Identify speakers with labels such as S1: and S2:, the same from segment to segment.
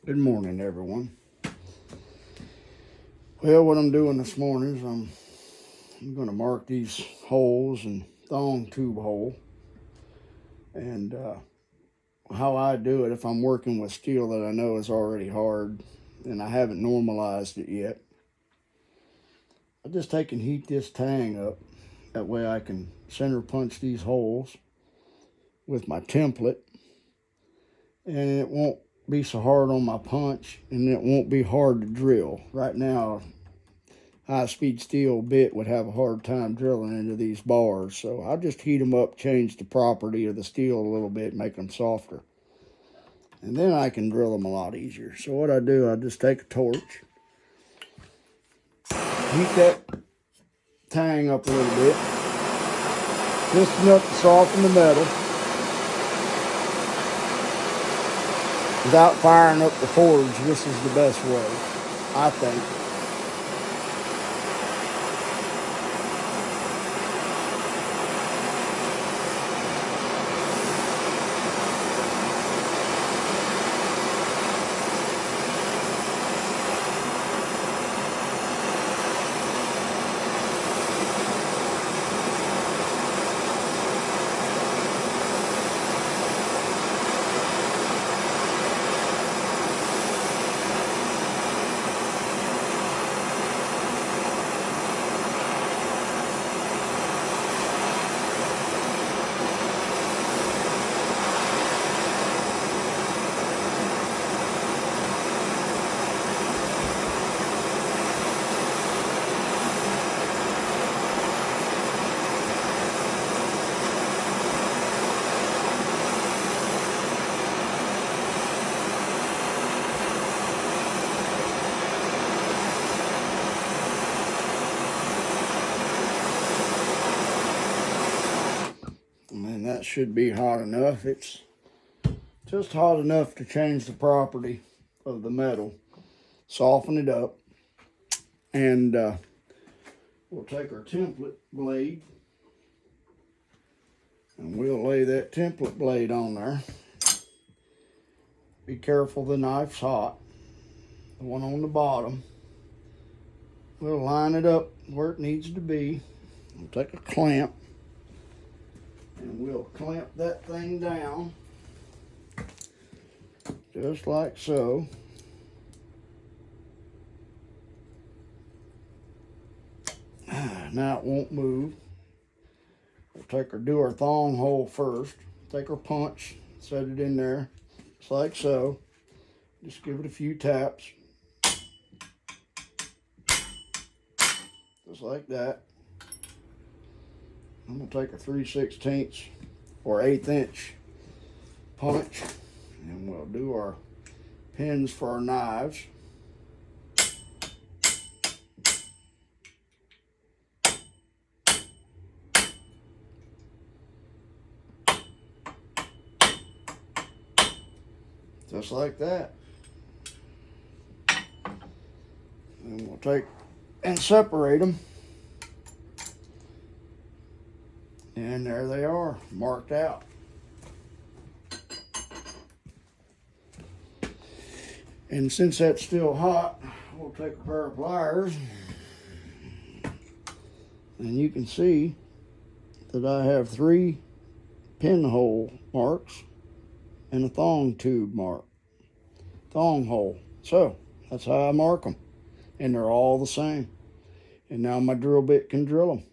S1: Good morning, everyone. Well, what I'm doing this morning is I'm going to mark these holes and thong tube hole. And how I do it, if I'm working with steel that I know is already hard and I haven't normalized it yet, I just take and heat this tang up. That way I can center punch these holes with my template, and it won't be so hard on my punch, and it won't be hard to drill. Right now, high-speed steel bit would have a hard time drilling into these bars, so I'll just heat them up, change the property of the steel a little bit, make them softer, and then I can drill them a lot easier. So what I do, I just take a torch, heat that tang up a little bit, just enough to soften the metal without firing up the forge. This is the best way, I think. And that should be hot enough. It's just hot enough to change the property of the metal, soften it up, and we'll take our template blade and we'll lay that template blade on there. Be careful, the knife's hot. The one on the bottom. We'll line it up where it needs to be. We'll take a clamp and we'll clamp that thing down just like so. Now it won't move. We'll do our thong hole first. Take our punch, set it in there, just like so. Just give it a few taps, just like that. I'm gonna take a 3/16 or 1/8 inch punch, and we'll do our pins for our knives. Just like that. And we'll take and separate them. And there they are, marked out. And since that's still hot, we'll take a pair of pliers. And you can see that I have 3 pinhole marks and a thong tube mark, thong hole. So that's how I mark them, and they're all the same. And now my drill bit can drill them.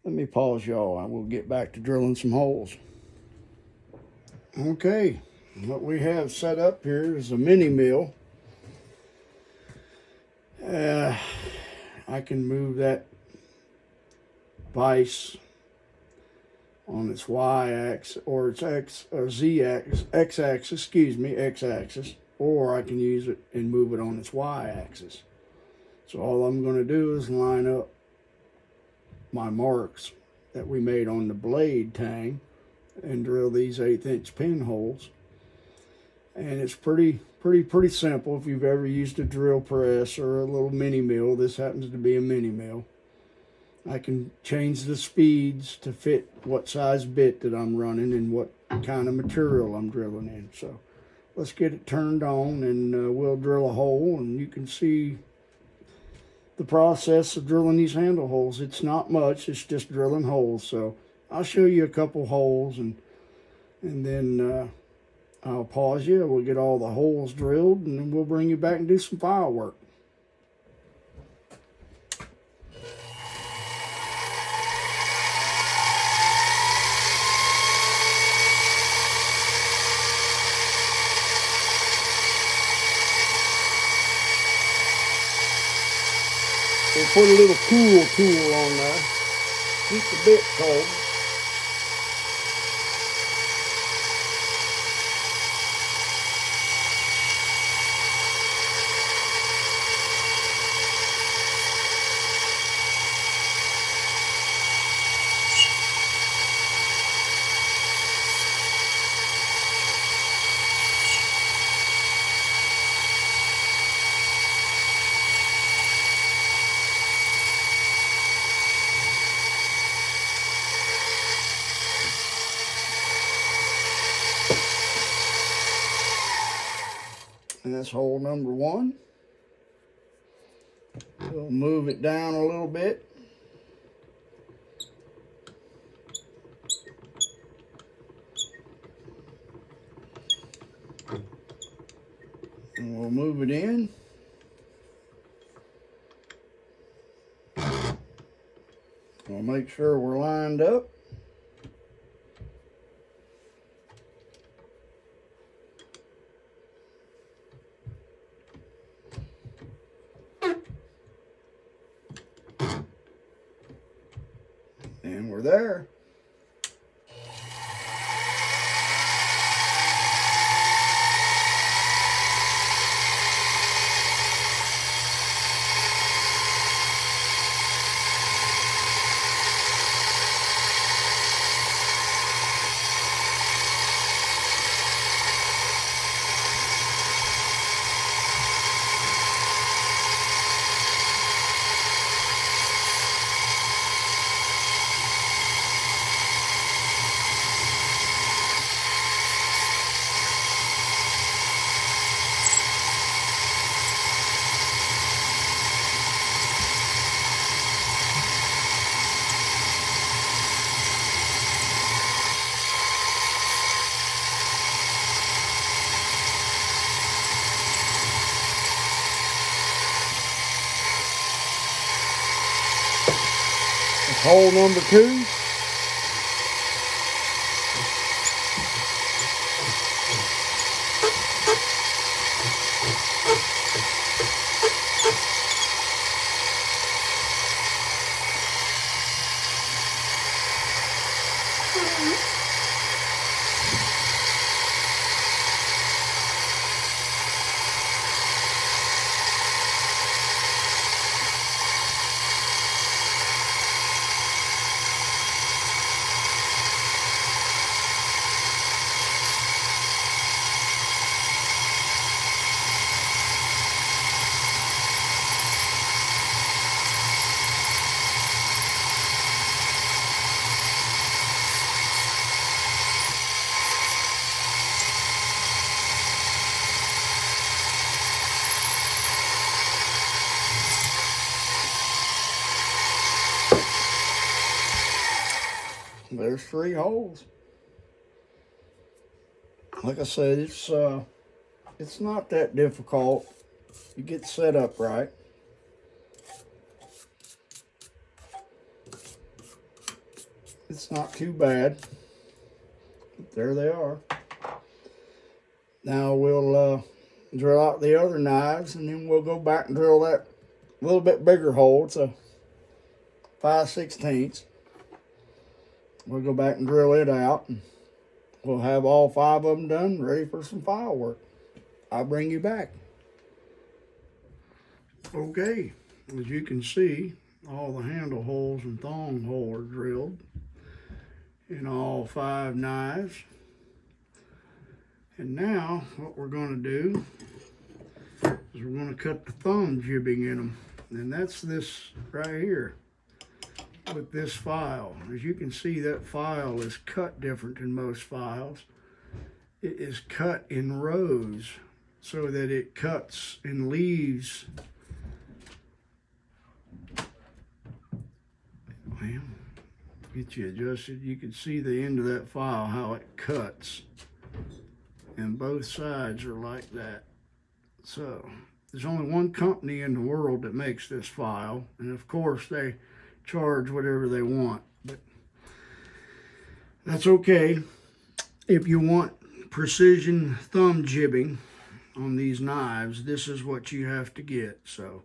S1: Let me pause y'all, and we'll get back to drilling some holes. Okay, what we have set up here is a mini mill. I can move that vise on its y-axis, or its x-axis, x-axis, or I can use it and move it on its y-axis. So all I'm going to do is line up my marks that we made on the blade tang and drill these 1/8 inch pinholes. And it's pretty simple. If you've ever used a drill press or a little mini mill, this happens to be a mini mill. I can change the speeds to fit what size bit that I'm running and what kind of material I'm drilling in. So let's get it turned on, and we'll drill a hole, and you can see the process of drilling these handle holes. It's not much, it's just drilling holes. So I'll show you a couple holes, and then I'll pause you. We'll get all the holes drilled, and then we'll bring you back and do some file work. We'll put a little cool tool on there. Keep the bit cold. And that's hole number 1. We'll move it down a little bit. And we'll move it in. We'll make sure we're lined up. And we're there. Hole number 2. There's 3 holes. Like I said, it's not that difficult. You get set up right. It's not too bad. But there they are. Now we'll drill out the other knives, and then we'll go back and drill that little bit bigger hole. It's a 5/16. We'll go back and drill it out, and we'll have all 5 of them done, ready for some file work. I'll bring you back. Okay, as you can see, all the handle holes and thong hole are drilled in all 5 knives. And now what we're going to do is we're going to cut the thumb jibbing in them. And that's this right here with this file. As you can see, that file is cut different than most files. it is cut in rows so that it cuts and leaves. Well, get you adjusted. You can see the end of that file, how it cuts. And both sides are like that. So there's only one company in the world that makes this file. And of course they charge whatever they want. But that's okay. If you want precision thumb jibbing on these knives, this is what you have to get. So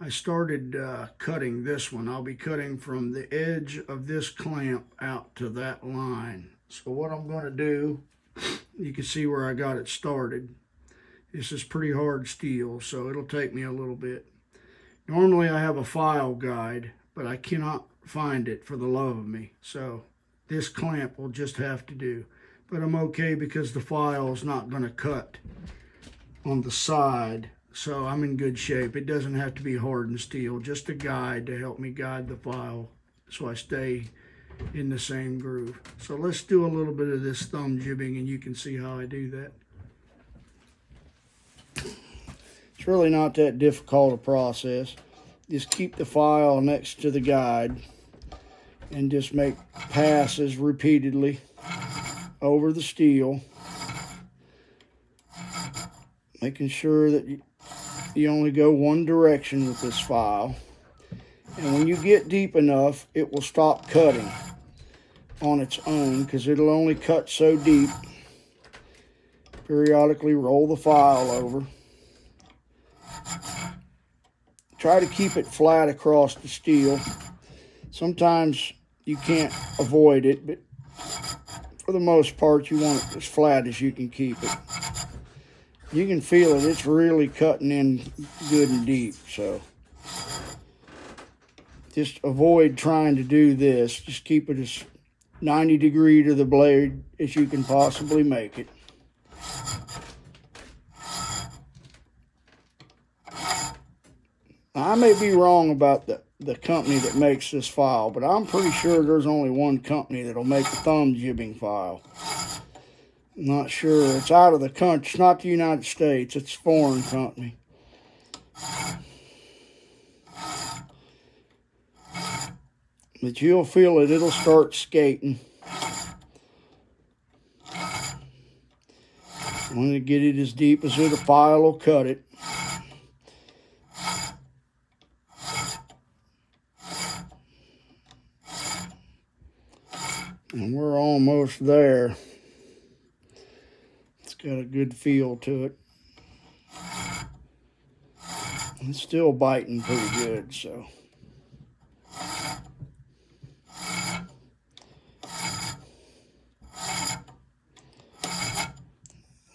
S1: I started cutting this one. I'll be cutting from the edge of this clamp out to that line. So what I'm going to do, you can see where I got it started. This is pretty hard steel, so it'll take me a little bit. Normally I have a file guide, but I cannot find it for the love of me. So this clamp will just have to do. But I'm okay because the file is not going to cut on the side. So I'm in good shape. It doesn't have to be hardened steel, just a guide to help me guide the file so I stay in the same groove. So let's do a little bit of this thumb jibbing and you can see how I do that. It's really not that difficult a process. Just keep the file next to the guide and just make passes repeatedly over the steel, making sure that you only go one direction with this file. And when you get deep enough, it will stop cutting on its own because it'll only cut so deep. Periodically roll the file over. Try to keep it flat across the steel. Sometimes you can't avoid it, but for the most part, you want it as flat as you can keep it. You can feel it. It's really cutting in good and deep, so just avoid trying to do this. Just keep it as 90 degree to the blade as you can possibly make it. I may be wrong about the company that makes this file, but I'm pretty sure there's only one company that'll make a thumb jibbing file. I'm not sure. It's out of the country. It's not the United States. It's a foreign company. But you'll feel it. It'll start skating. I'm going to get it as deep as the file will cut it. And we're almost there. It's got a good feel to it. It's still biting pretty good, so.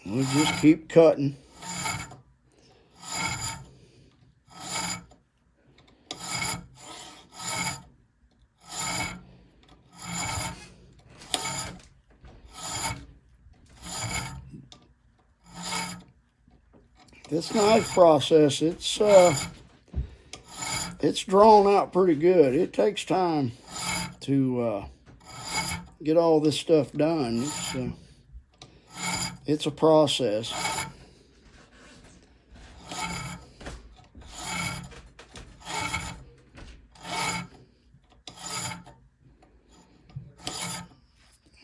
S1: We'll just keep cutting. This knife process, it's drawn out pretty good. It takes time to get all this stuff done. It's a process.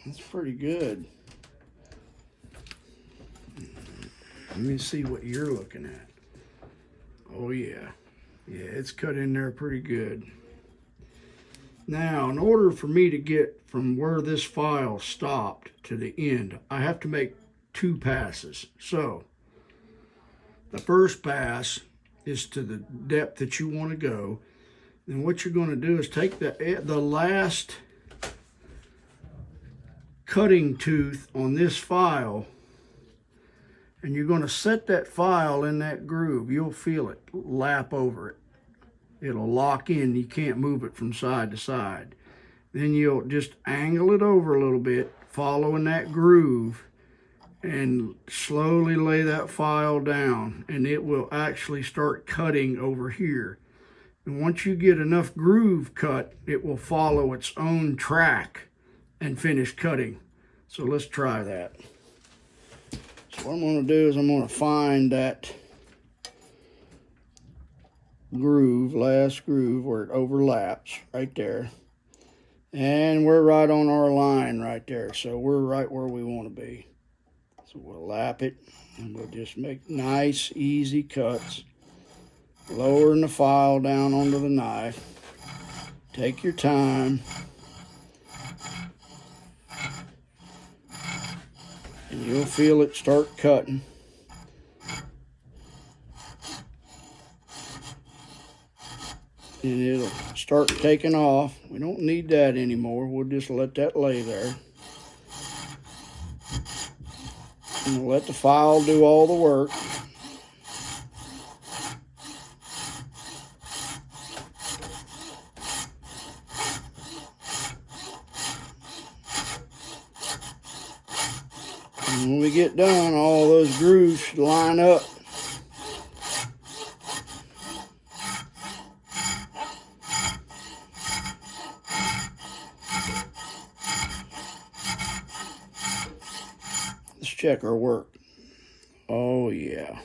S1: It's pretty good. Let me see what you're looking at. Oh yeah. Yeah, it's cut in there pretty good. Now, in order for me to get from where this file stopped to the end, I have to make 2 passes. So, the first pass is to the depth that you want to go. Then what you're going to do is take the last cutting tooth on this file, and you're going to set that file in that groove. You'll feel it lap over it. It'll lock in. You can't move it from side to side. Then you'll just angle it over a little bit, following that groove, and slowly lay that file down, and it will actually start cutting over here. And once you get enough groove cut, it will follow its own track and finish cutting. So let's try that. So what I'm going to do is I'm going to find that groove, last groove where it overlaps right there. And we're right on our line right there. So we're right where we want to be. So we'll lap it and we'll just make nice, easy cuts. Lowering the file down onto the knife. Take your time. And you'll feel it start cutting. And it'll start taking off. We don't need that anymore. We'll just let that lay there. And we'll let the file do all the work. And when we get done, all those grooves should line up. Let's check our work. Oh yeah.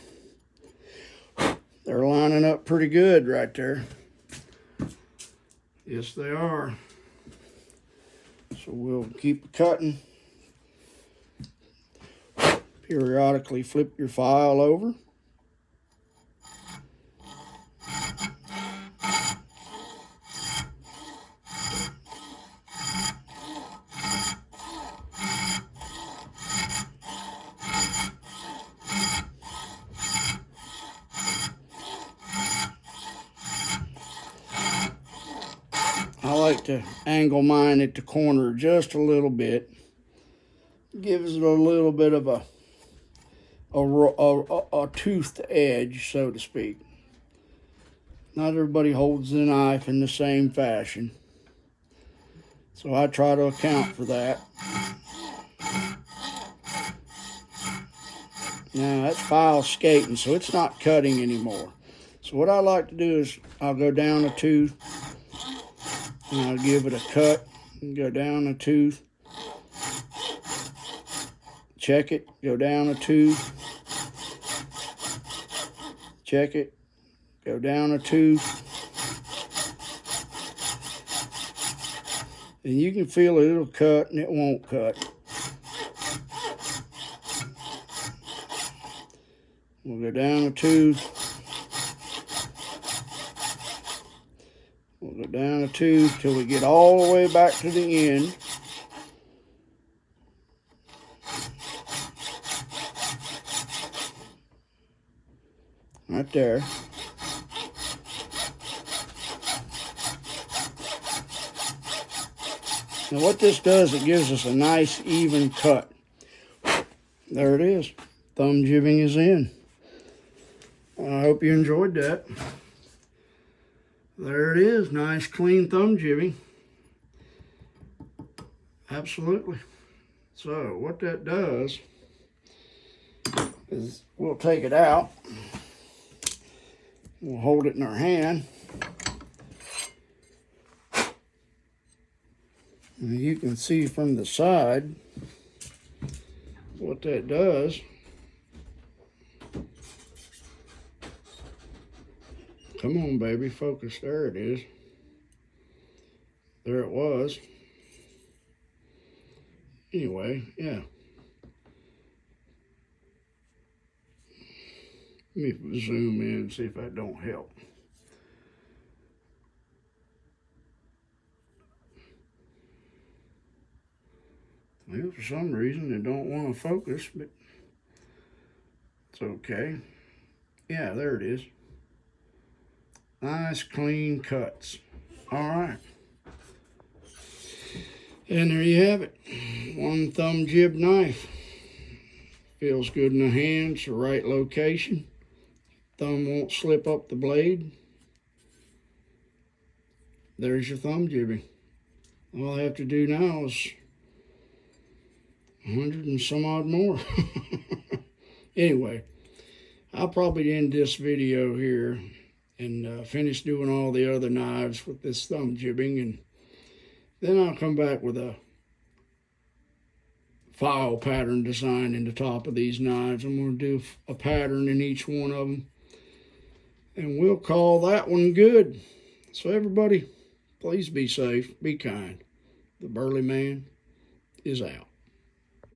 S1: They're lining up pretty good right there. Yes, they are. So we'll keep cutting. Periodically flip your file over. I like to angle mine at the corner just a little bit. Gives it a little bit of a toothed edge, so to speak. Not everybody holds the knife in the same fashion, so I try to account for that. Now that's file skating, so it's not cutting anymore. So what I like to do is I'll go down a tooth and I'll give it a cut and go down a tooth. Check it, go down a tooth. Check it, go down a tooth. And you can feel it, it'll cut and it won't cut. We'll go down a tooth. We'll go down a tooth till we get all the way back to the end. Right there. Now what this does, it gives us a nice even cut. There it is. Thumb jibbing is in. I hope you enjoyed that. There it is, nice clean thumb jibbing. Absolutely. So what that does is we'll take it out. We'll hold it in our hand. And you can see from the side what that does. Come on, baby, focus. There it is. There it was. Anyway, yeah. Let me zoom in and see if that don't help. Well, for some reason it don't want to focus, but it's okay. Yeah, there it is. Nice clean cuts. All right. And there you have it. One thumb jib knife. Feels good in the hand. It's the right location. Thumb won't slip up the blade. There's your thumb jibbing. All I have to do now is 100 and some odd more. Anyway, I'll probably end this video here and finish doing all the other knives with this thumb jibbing, and then I'll come back with a file pattern design in the top of these knives. I'm going to do a pattern in each one of them, and we'll call that one good. So everybody, please be safe, be kind. The Burly Man is out.